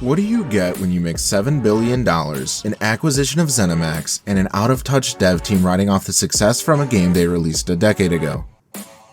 What do you get when you mix $7 billion, an acquisition of ZeniMax, and an out-of-touch dev team riding off the success from a game they released a decade ago?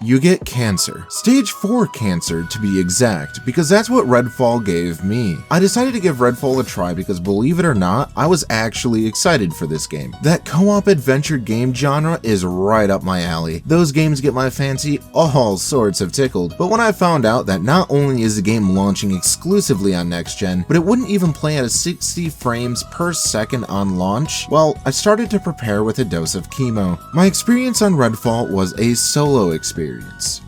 You get cancer. Stage 4 cancer to be exact, because that's what RedFall gave me. I decided to give RedFall a try because, believe it or not, I was actually excited for this game. That co-op adventure game genre is right up my alley. Those games get my fancy all sorts of tickled, but when I found out that not only is the game launching exclusively on next gen, but it wouldn't even play at a 60 frames per second on launch, well, I started to prepare with a dose of chemo. My experience on RedFall was a solo experience.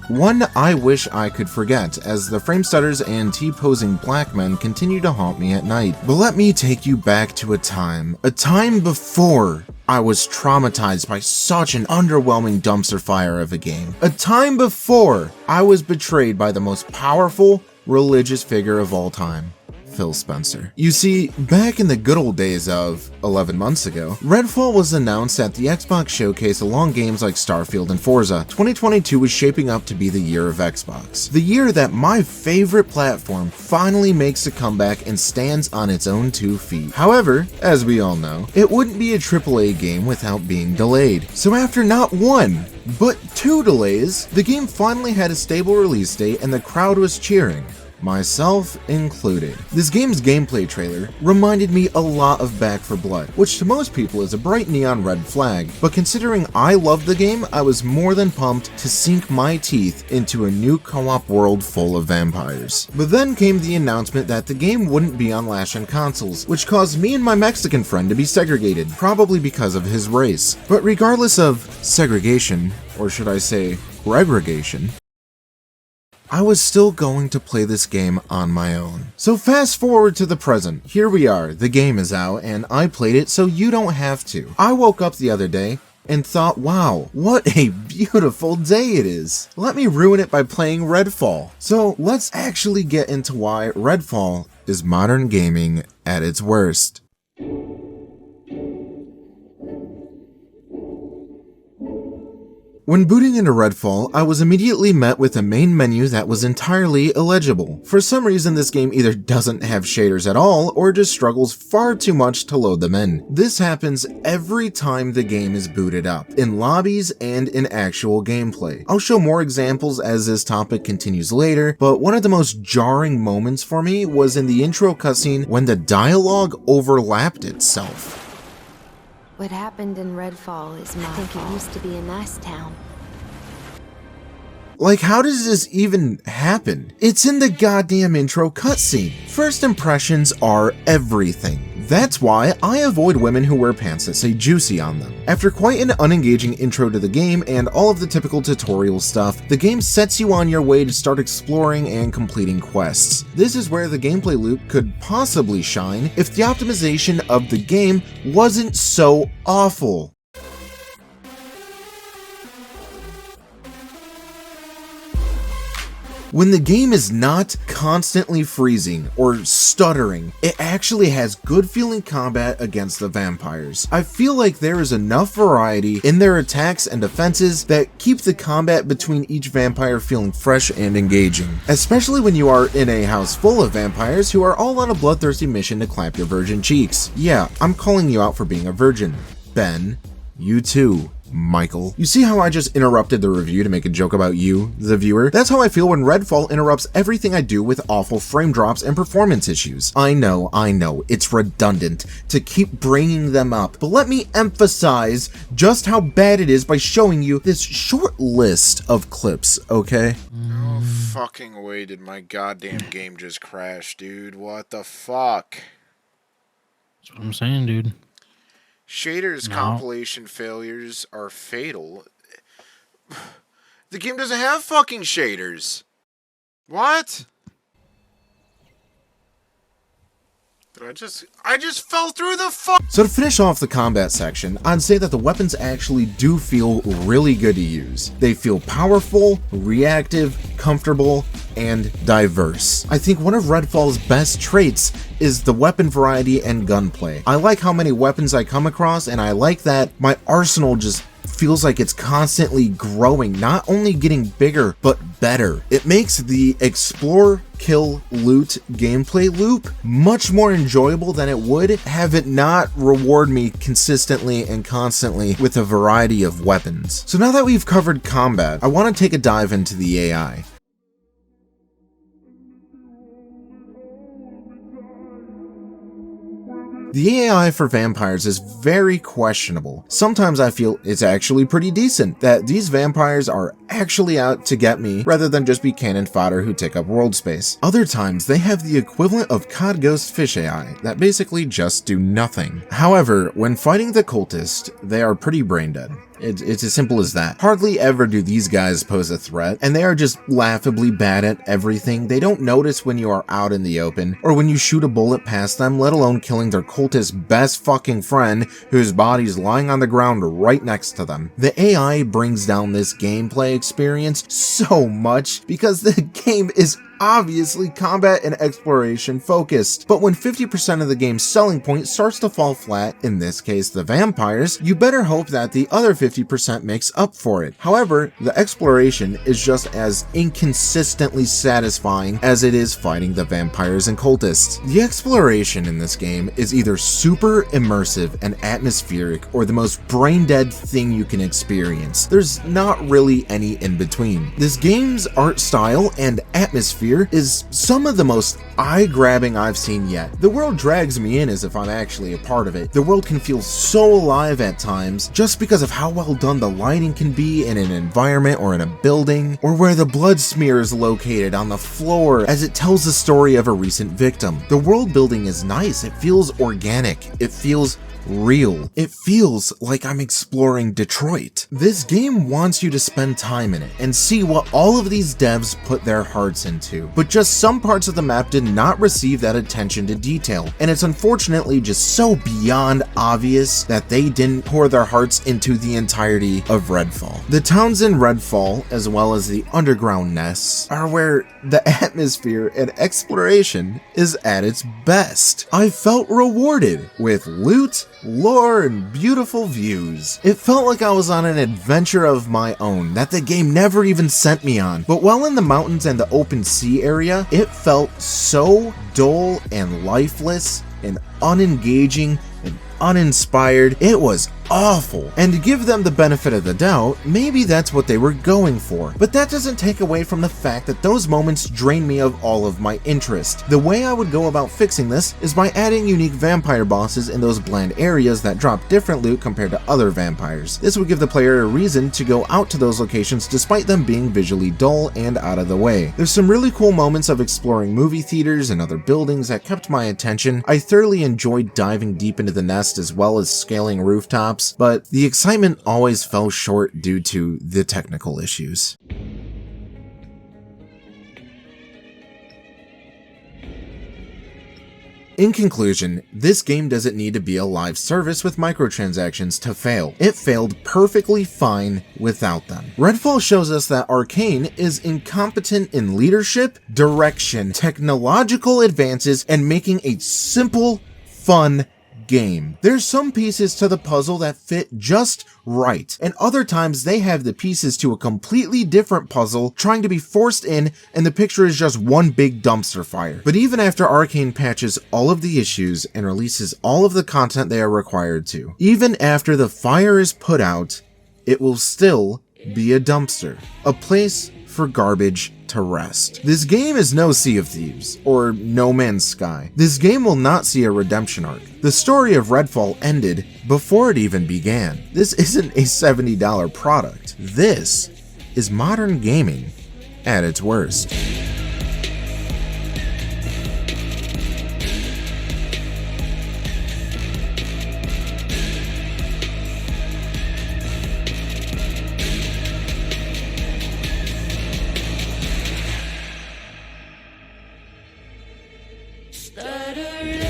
One I wish I could forget, as the frame stutters and T-posing black men continue to haunt me at night. But let me take you back to a time before I was traumatized by such an underwhelming dumpster fire of a game. A time before I was betrayed by the most powerful religious figure of all time. Phil Spencer. You see, back in the good old days of 11 months ago, RedFall was announced at the Xbox showcase along games like Starfield and Forza. 2022 was shaping up to be the year of Xbox. The year that my favorite platform finally makes a comeback and stands on its own 2 feet. However, as we all know, it wouldn't be a AAA game without being delayed. So after not 1, but 2 delays, the game finally had a stable release date and the crowd was cheering. Myself included. This game's gameplay trailer reminded me a lot of Back 4 Blood, which to most people is a bright neon red flag, but considering I loved the game, I was more than pumped to sink my teeth into a new co-op world full of vampires. But then came the announcement that the game wouldn't be on last-gen consoles, which caused me and my Mexican friend to be segregated, probably because of his race. But regardless of segregation, or should I say, segregation, I was still going to play this game on my own. So fast forward to the present. Here we are, the game is out, and I played it so you don't have to. I woke up the other day and thought, wow, what a beautiful day it is. Let me ruin it by playing RedFall. So let's actually get into why RedFall is modern gaming at its worst. When booting into RedFall, I was immediately met with a main menu that was entirely illegible. For some reason, this game either doesn't have shaders at all, or just struggles far too much to load them in. This happens every time the game is booted up, in lobbies and in actual gameplay. I'll show more examples as this topic continues later, but one of the most jarring moments for me was in the intro cutscene when the dialogue overlapped itself. What happened in RedFall is my fault. It used to be a nice town. Like, how does this even happen? It's in the goddamn intro cutscene. First impressions are everything. That's why I avoid women who wear pants that say juicy on them. After quite an unengaging intro to the game and all of the typical tutorial stuff, the game sets you on your way to start exploring and completing quests. This is where the gameplay loop could possibly shine if the optimization of the game wasn't so awful. When the game is not constantly freezing or stuttering, it actually has good feeling combat against the vampires. I feel like there is enough variety in their attacks and defenses that keep the combat between each vampire feeling fresh and engaging. Especially when you are in a house full of vampires who are all on a bloodthirsty mission to clamp your virgin cheeks. Yeah, I'm calling you out for being a virgin. Ben, you too. Michael. You see how I just interrupted the review to make a joke about you, the viewer? That's how I feel when RedFall interrupts everything I do with awful frame drops and performance issues. I know, it's redundant to keep bringing them up, but let me emphasize just how bad it is by showing you this short list of clips, okay? No fucking way did my goddamn game just crash, dude. What the fuck? That's what I'm saying, dude. Shaders compilation failures are fatal. The game doesn't have fucking shaders. What? I just fell through the fuck. So to finish off the combat section, I'd say that the weapons actually do feel really good to use. They feel powerful, reactive, comfortable, and diverse. I think one of RedFall's best traits is the weapon variety and gunplay. I like how many weapons I come across, and I like that my arsenal just feels like it's constantly growing, not only getting bigger, but better. It makes the explore kill, loot gameplay loop much more enjoyable than it would have it not reward me consistently and constantly with a variety of weapons. So now that we've covered combat, I want to take a dive into the AI. The AI for vampires is very questionable. Sometimes I feel it's actually pretty decent, that these vampires are actually out to get me rather than just be cannon fodder who take up world space. Other times they have the equivalent of COD Ghost fish AI that basically just do nothing. However, when fighting the cultist, they are pretty brain dead. It's as simple as that. Hardly ever do these guys pose a threat, and they are just laughably bad at everything. They don't notice when you are out in the open, or when you shoot a bullet past them, let alone killing their cultist best fucking friend, whose body's lying on the ground right next to them. The AI brings down this gameplay experience so much, because the game is obviously combat and exploration focused. But when 50% of the game's selling point starts to fall flat, in this case the vampires, you better hope that the other 50% makes up for it. However, the exploration is just as inconsistently satisfying as it is fighting the vampires and cultists. The exploration in this game is either super immersive and atmospheric or the most brain-dead thing you can experience. There's not really any in between. This game's art style and atmosphere is some of the most eye-grabbing I've seen yet. The world drags me in as if I'm actually a part of it. The world can feel so alive at times just because of how well done the lighting can be in an environment or in a building, or where the blood smear is located on the floor as it tells the story of a recent victim. The world building is nice. It feels organic. It feels real. It feels like I'm exploring Detroit. This game wants you to spend time in it and see what all of these devs put their hearts into, but just some parts of the map did not receive that attention to detail, and it's unfortunately just so beyond obvious that they didn't pour their hearts into the entirety of RedFall. The towns in RedFall, as well as the underground nests, are where the atmosphere and exploration is at its best. I felt rewarded with loot, lore, and beautiful views. It felt like I was on an adventure of my own that the game never even sent me on. But while in the mountains and the open sea area, it felt so dull and lifeless and unengaging and uninspired. It was awful. And to give them the benefit of the doubt, maybe that's what they were going for. But that doesn't take away from the fact that those moments drain me of all of my interest. The way I would go about fixing this is by adding unique vampire bosses in those bland areas that drop different loot compared to other vampires. This would give the player a reason to go out to those locations despite them being visually dull and out of the way. There's some really cool moments of exploring movie theaters and other buildings that kept my attention. I thoroughly enjoyed diving deep into the nest as well as scaling rooftops, but the excitement always fell short due to the technical issues. In conclusion, this game doesn't need to be a live service with microtransactions to fail. It failed perfectly fine without them. RedFall shows us that Arcane is incompetent in leadership, direction, technological advances, and making a simple, fun game. There's some pieces to the puzzle that fit just right, and other times they have the pieces to a completely different puzzle trying to be forced in, and the picture is just one big dumpster fire. But even after Arcane patches all of the issues and releases all of the content they are required to, even after the fire is put out, it will still be a dumpster, a place for garbage to rest. This game is no Sea of Thieves or No Man's Sky. This game will not see a redemption arc. The story of RedFall ended before it even began. This isn't a $70 product. This is modern gaming at its worst. Stutter